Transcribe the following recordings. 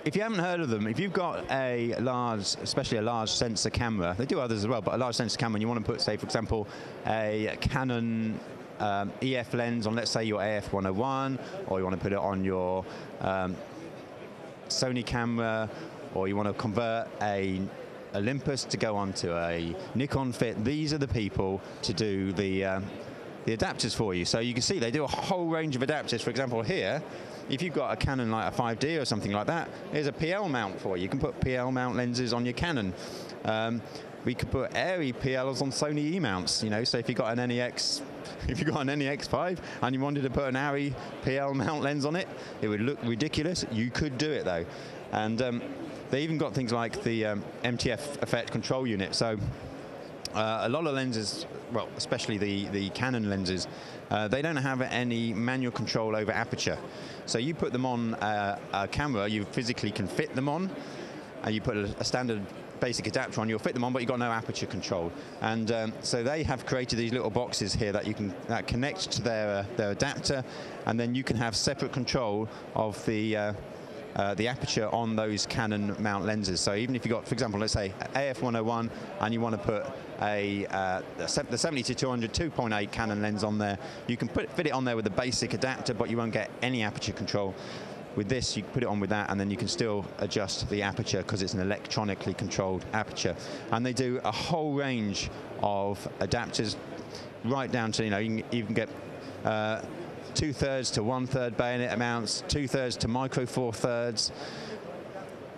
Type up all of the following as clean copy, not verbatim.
if you haven't heard of them, if you've got a large, especially a large sensor camera, they do others as well, but a large sensor camera, and you want to put, say, for example, a Canon EF lens on, let's say, your AF101, or you want to put it on your Sony camera, or you want to convert a Olympus to go onto a Nikon fit, these are the people to do the adapters for you. So you can see they do a whole range of adapters. For example, here, if you've got a Canon like a 5D or something like that, here's a PL mount for you. You can put PL mount lenses on your Canon. We could put airy PLs on Sony E-mounts, you know, so if you've got an NEX, if you've got an NEX5 and you wanted to put an airy PL mount lens on it, it would look ridiculous. You could do it though. And they even got things like the MTF effect control unit. So a lot of lenses, well, especially the Canon lenses, they don't have any manual control over aperture. So you put them on a camera, you physically can fit them on, and you put a standard basic adapter on, you'll fit them on, but you've got no aperture control. And so they have created these little boxes here that connect to their adapter, and then you can have separate control of the aperture on those Canon mount lenses. So even if you've got, for example, let's say AF101, and you want to put the 70-200 2.8 Canon lens on there, you can fit it on there with a basic adapter, but you won't get any aperture control. With this, you put it on with that, and then you can still adjust the aperture because it's an electronically controlled aperture. And they do a whole range of adapters, right down to, you know, you can get 2/3 to 1/3 bayonet mounts, 2/3 to micro 4/3,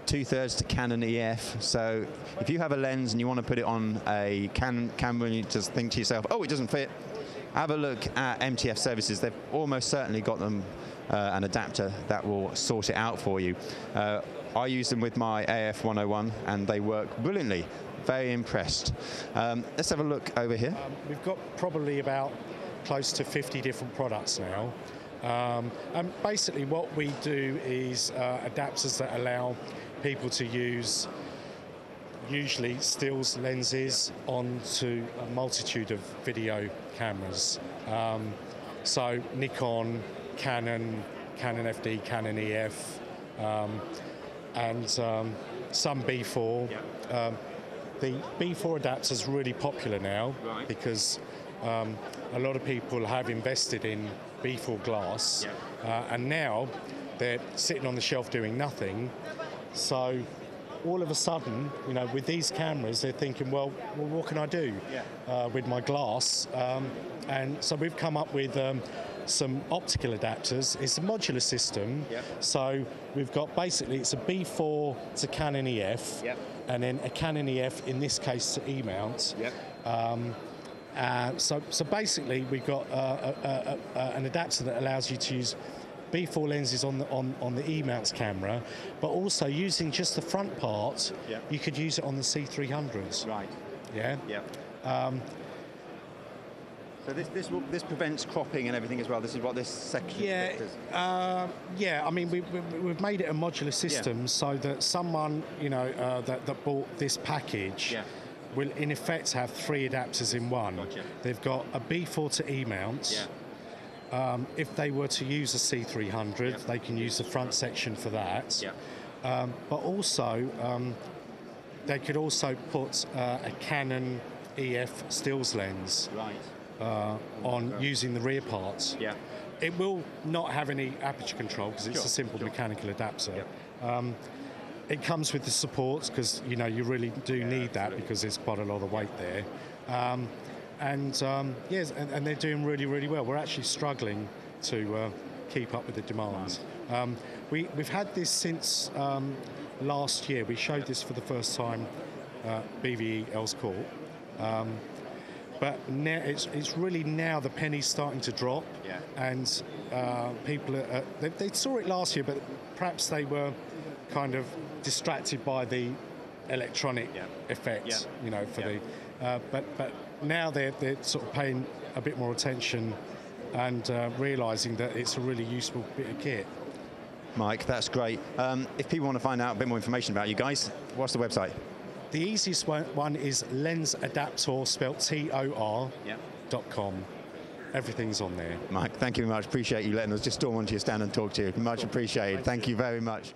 2/3 to Canon EF. So if you have a lens and you want to put it on a Canon camera and you just think to yourself, oh, it doesn't fit, have a look at MTF Services. They've almost certainly got them an adapter that will sort it out for you. I use them with my AF101 and they work brilliantly. Very impressed. Let's have a look over here. We've got probably about close to 50 different products now. And basically what we do is adapters that allow people to use usually stills lenses onto a multitude of video cameras. So Nikon, Canon, Canon FD, Canon EF, and some B4. The B4 adapter is really popular now, right, because a lot of people have invested in B4 glass, and now they're sitting on the shelf doing nothing. So all of a sudden, you know, with these cameras, they're thinking, well what can I do with my glass? And so we've come up with some optical adapters. It's a modular system, so we've got basically, it's a B4 to Canon EF, and then a Canon EF, in this case, to E-mount. So basically, we've got an adapter that allows you to use B4 lenses on the E-mounts camera, but also using just the front part, you could use it on the C300s. Right. So this prevents cropping and everything as well. This is what this section does. I mean, we've made it a modular system so that someone, you know, that bought this package will in effect have 3 adapters in one. They've got a B4 to E-mount. If they were to use a C300, they can use the front section for that. But also, they could also put a Canon EF stills lens on using the rear parts. It will not have any aperture control because it's a simple mechanical adapter. It comes with the supports because, you know, you really do need that because there's quite a lot of weight there. And they're doing really, really well. We're actually struggling to keep up with the demands. We've had this since last year. We showed this for the first time BVE Earls Court. But now it's really now the penny's starting to drop, and people they saw it last year, but perhaps they were kind of distracted by the electronic effect, you know, for the. But now they're sort of paying a bit more attention and realising that it's a really useful bit of kit. Mike, that's great. If people want to find out a bit more information about you guys, what's the website? The easiest one is Lens Adaptor, spelled TOR.com. Everything's on there. Mike, thank you very much. Appreciate you letting us just storm onto your stand and talk to you. Much appreciated. Thank you very much.